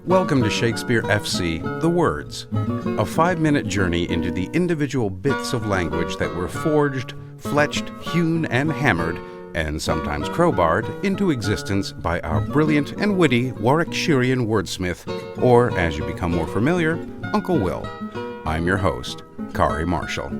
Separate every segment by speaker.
Speaker 1: Welcome to Shakespeare FC, The Words, a 5-minute journey into the individual bits of language that were forged, fletched, hewn, and hammered, and sometimes crowbarred, into existence by our brilliant and witty Warwickshirean wordsmith, or, as you become more familiar, Uncle Will. I'm your host, Kari Marshall.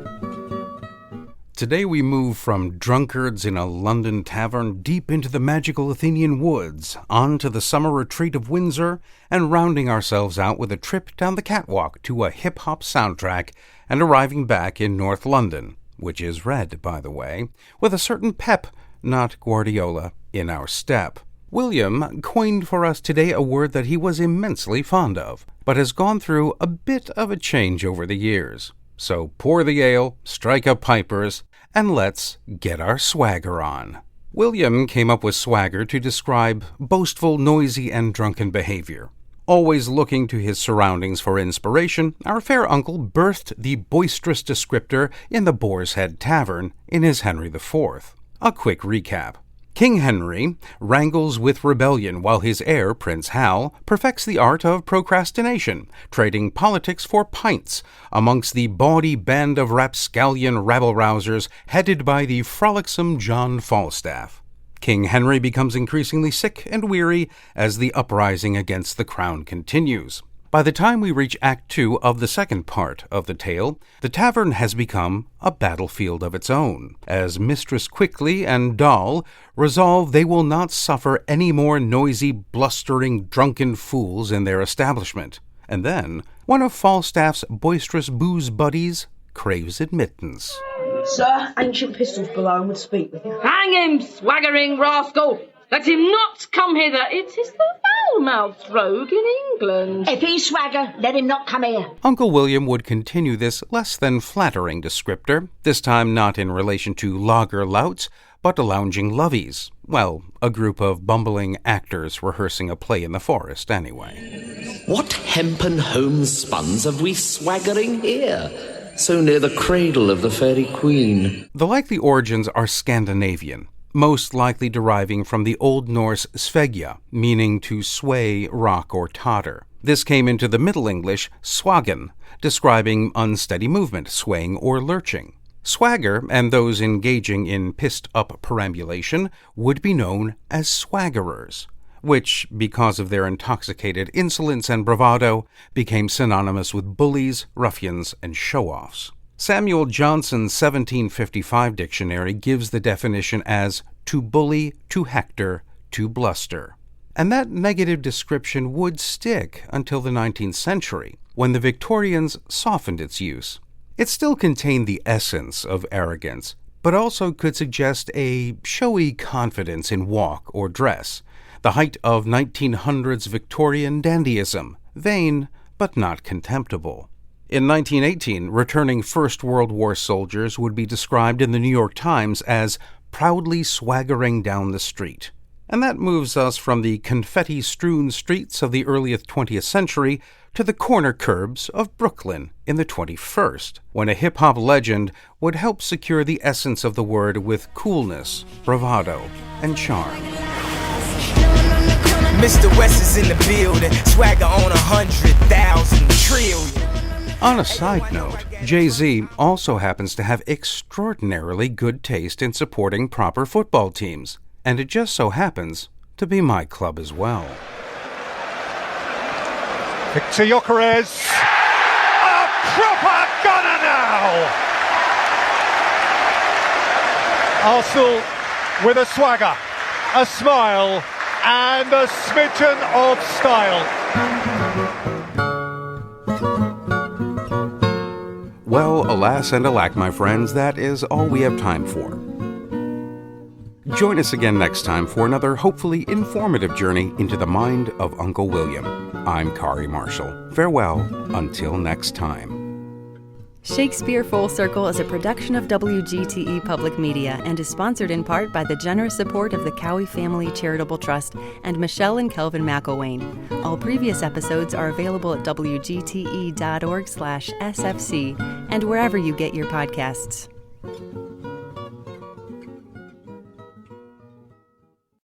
Speaker 1: Today we move from drunkards in a London tavern deep into the magical Athenian woods, on to the summer retreat of Windsor, and rounding ourselves out with a trip down the catwalk to a hip-hop soundtrack, and arriving back in North London, which is red, by the way, with a certain pep, not Guardiola, in our step. William coined for us today a word that he was immensely fond of, but has gone through a bit of a change over the years. So pour the ale, strike up pipers, and let's get our swagger on. William came up with swagger to describe boastful, noisy, and drunken behavior. Always looking to his surroundings for inspiration, our fair uncle birthed the boisterous descriptor in the Boar's Head Tavern in his Henry IV. A quick recap. King Henry wrangles with rebellion while his heir, Prince Hal, perfects the art of procrastination, trading politics for pints amongst the bawdy band of rapscallion rabble-rousers headed by the frolicsome John Falstaff. King Henry becomes increasingly sick and weary as the uprising against the crown continues. By the time we reach Act 2 of the second part of the tale, the tavern has become a battlefield of its own, as Mistress Quickly and Doll resolve they will not suffer any more noisy, blustering, drunken fools in their establishment. And then, one of Falstaff's boisterous booze buddies craves admittance.
Speaker 2: Sir, ancient pistols below would speak with you.
Speaker 3: Hang him, swaggering rascal! Let him not come hither. It is the foul-mouthed rogue in England.
Speaker 2: If he swagger, let him not come here.
Speaker 1: Uncle William would continue this less than flattering descriptor, this time not in relation to lager louts, but to lounging lovies. Well, a group of bumbling actors rehearsing a play in the forest, anyway.
Speaker 4: What hempen homespuns have we swaggering here, so near the cradle of the fairy queen?
Speaker 1: The likely origins are Scandinavian, most likely deriving from the Old Norse svegja, meaning to sway, rock, or totter. This came into the Middle English swagen, describing unsteady movement, swaying, or lurching. Swagger and those engaging in pissed-up perambulation would be known as swaggerers, which, because of their intoxicated insolence and bravado, became synonymous with bullies, ruffians, and show-offs. Samuel Johnson's 1755 dictionary gives the definition as to bully, to hector, to bluster. And that negative description would stick until the 19th century, when the Victorians softened its use. It still contained the essence of arrogance, but also could suggest a showy confidence in walk or dress, the height of 1900s Victorian dandyism, vain but not contemptible. In 1918, returning First World War soldiers would be described in the New York Times as proudly swaggering down the street. And that moves us from the confetti-strewn streets of the early 20th century to the corner curbs of Brooklyn in the 21st, when a hip-hop legend would help secure the essence of the word with coolness, bravado, and charm.
Speaker 5: Mr. West is in the building, swagger on 100,000 trillion.
Speaker 1: On a side note, Jay-Z also happens to have extraordinarily good taste in supporting proper football teams, and it just so happens to be my club as well.
Speaker 6: Victor Gyökeres, a proper gunner now! Arsenal with a swagger, a smile, and a smidgen of style.
Speaker 1: Well, alas and alack, my friends, that is all we have time for. Join us again next time for another hopefully informative journey into the mind of Uncle William. I'm Kari Marshall. Farewell until next time.
Speaker 7: Shakespeare Full Circle is a production of WGTE Public Media and is sponsored in part by the generous support of the Cowie Family Charitable Trust and Michelle and Kelvin McElwain. All previous episodes are available at wgte.org/sfc and wherever you get your podcasts.